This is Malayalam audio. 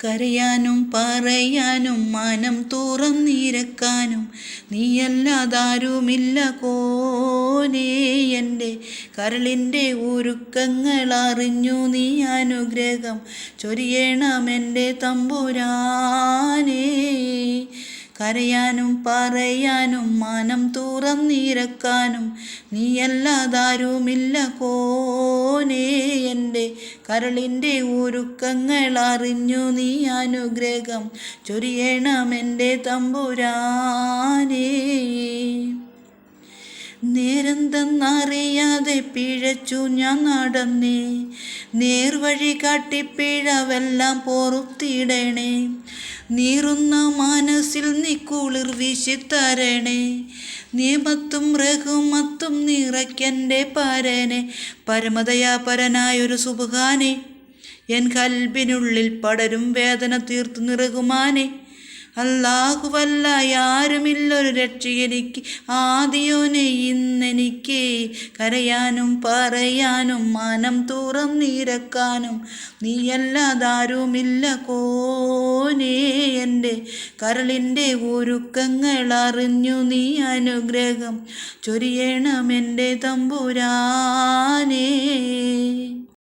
കരയാനും പറയാനും മനം തുറന്നിരക്കാനും നീയല്ലാതാരുമില്ല കോനേ. എൻ്റെ കരളിൻ്റെ ഉരുക്കങ്ങൾ അറിഞ്ഞു നീ അനുഗ്രഹം ചൊരിയണമെൻ്റെ തമ്പുരാനേ. കരയാനും പറയാനും മനം തുറന്നിരക്കാനും നീയല്ലാതാരുമില്ല കോനേ. എൻ്റെ കരളിൻ്റെ ഉരുക്കങ്ങൾ അറിഞ്ഞു നീ അനുഗ്രഹം ചൊരിയണമെൻ്റെ തമ്പുരാനേ. നേരെന്തെന്നറിയാതെ പിഴച്ചു ഞാൻ നടന്നേ, നേർവഴി കാട്ടി പിഴവെല്ലാം പൊറുത്തിടണേ. നീറുന്ന മനസ്സിൽ നീ കുളിർ വീശിത്തരണേ, നിയമത്തും റഹ്മത്തും നിറയ്ക്കെൻ്റെ പരനെ. പരമദയാപരനായൊരു സുബ്ഹാനെ, എൻ കൽബിനുള്ളിൽ പടരും വേദന തീർത്തു നിറകുമാനെ. അല്ലാഹുവല്ല ആരുമില്ലൊരു രക്ഷ എനിക്ക്, ആദിയോനെ ഇന്നെനിക്ക്. കരയാനും പറയാനും മനം തുറന്നിരക്കാനും നീയല്ലാതാരുമില്ല കോനേ. എൻ്റെ കരളിൻ്റെ ഉരുക്കങ്ങൾ അറിഞ്ഞു നീ അനുഗ്രഹം ചൊരിയണമെൻ്റെ തമ്പുരാനേ.